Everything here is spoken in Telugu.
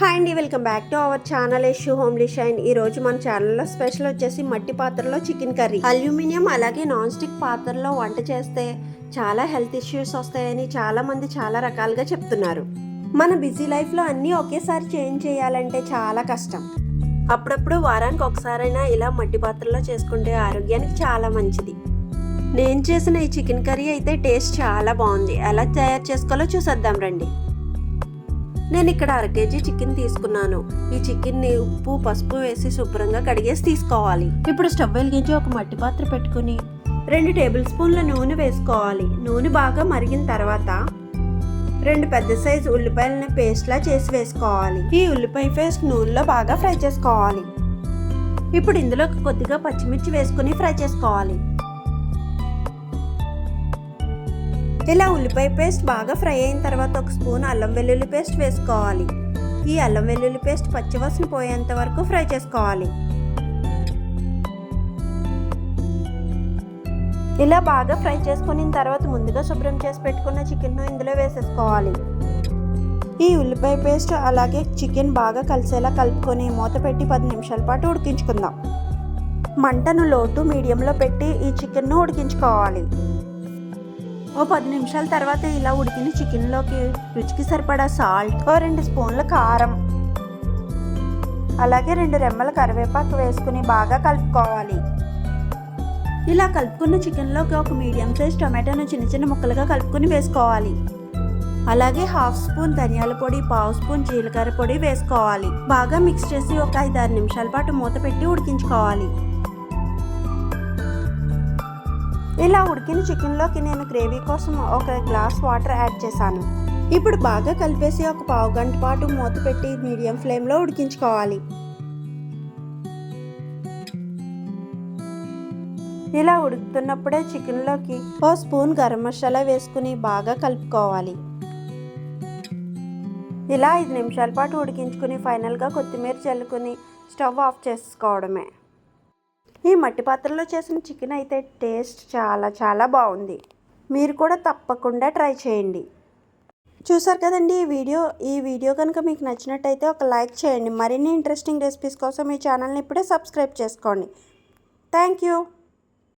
హాయ్ అండి, welcome back to our channel Yashu homely shine. ఈ రోజు మన ఛానల్లో స్పెషల్ వచ్చేసి మట్టి పాత్రలో చికెన్ కర్రీ. అల్యూమినియం అలాగే నాన్ స్టిక్ పాత్రలో వంట చేస్తే చాలా హెల్త్ ఇష్యూస్ వస్తాయని చాలా మంది చాలా రకాలుగా చెప్తున్నారు. మన బిజీ లైఫ్లో అన్నీ ఒకేసారి చేంజ్ చేయాలంటే చాలా కష్టం. అప్పుడప్పుడు వారానికి ఒకసారైనా ఇలా మట్టి పాత్రలో చేసుకుంటే ఆరోగ్యానికి చాలా మంచిది. నేను చేసిన ఈ చికెన్ కర్రీ అయితే టేస్ట్ చాలా బాగుంది. ఎలా తయారు చేసుకోవాలో చూసేద్దాం రండి. నేను ఇక్కడ 1/2 kg చికెన్ తీసుకున్నాను. ఈ చికెన్ని ఉప్పు పసుపు వేసి శుభ్రంగా కడిగేసి తీసుకోవాలి. ఇప్పుడు స్టవ్ వెలిగించి ఒక మట్టి పాత్ర పెట్టుకుని 2 టేబుల్ స్పూన్ల నూనె వేసుకోవాలి. నూనె బాగా మరిగిన తర్వాత 2 పెద్ద సైజు ఉల్లిపాయలని పేస్ట్లా చేసి వేసుకోవాలి. ఈ ఉల్లిపాయ పేస్ట్ నూనెలో బాగా ఫ్రై చేసుకోవాలి. ఇప్పుడు ఇందులో కొద్దిగా పచ్చిమిర్చి వేసుకుని ఫ్రై చేసుకోవాలి. ఇలా ఉల్లిపాయ పేస్ట్ బాగా ఫ్రై అయిన తర్వాత 1 స్పూన్ అల్లం వెల్లుల్లి పేస్ట్ వేసుకోవాలి. ఈ అల్లం వెల్లుల్లి పేస్ట్ పచ్చివాసన పోయేంత వరకు ఫ్రై చేసుకోవాలి. ఇలా బాగా ఫ్రై చేసుకున్న తర్వాత ముందుగా శుభ్రం చేసి పెట్టుకున్న చికెన్ను ఇందులో వేసేసుకోవాలి. ఈ ఉల్లిపాయ పేస్ట్ అలాగే చికెన్ బాగా కలిసేలా కలుపుకొని మూత పెట్టి 10 నిమిషాల పాటు ఉడికించుకుందాం. మంటను లో టు మీడియంలో పెట్టి ఈ చికెన్ను ఉడికించుకోవాలి. ఓ 10 నిమిషాల తర్వాత ఇలా ఉడికిన చికెన్లోకి రుచికి సరిపడా సాల్ట్, 2 స్పూన్ల కారం, అలాగే 2 రెమ్మల కరివేపాకు వేసుకుని బాగా కలుపుకోవాలి. ఇలా కలుపుకున్న చికెన్లోకి ఒక మీడియం సైజ్ టొమాటోను చిన్న చిన్న ముక్కలుగా కలుపుకుని వేసుకోవాలి. అలాగే 1/2 స్పూన్ ధనియాల పొడి, 1/2 స్పూన్ జీలకర్ర పొడి వేసుకోవాలి. బాగా మిక్స్ చేసి ఒక 5-6 నిమిషాల పాటు మూత పెట్టి ఉడికించుకోవాలి. ఇలా ఉడికిన చికెన్లోకి నేను గ్రేవీ కోసం 1 గ్లాస్ వాటర్ యాడ్ చేశాను. ఇప్పుడు బాగా కలిపేసి ఒక 1/2 గంట పాటు మూత పెట్టి మీడియం ఫ్లేమ్లో ఉడికించుకోవాలి. ఇలా ఉడుకుతున్నప్పుడే చికెన్లోకి 1 స్పూన్ గరం మసాలా వేసుకుని బాగా కలుపుకోవాలి. ఇలా 5 నిమిషాల పాటు ఉడికించుకుని ఫైనల్గా కొత్తిమీర చల్లుకుని స్టవ్ ఆఫ్ చేసుకోవడమే. ఈ మట్టి పాత్రలో చేసిన చికెన్ అయితే టేస్ట్ చాలా బాగుంది. మీరు కూడా తప్పకుండా ట్రై చేయండి. చూసారు కదండి ఈ వీడియో కనుక మీకు నచ్చినట్టయితే ఒక లైక్ చేయండి. మరిన్ని ఇంట్రెస్టింగ్ రెసిపీస్ కోసం ఈ ఛానల్ని ఇప్పుడే సబ్స్క్రైబ్ చేసుకోండి. Thank you.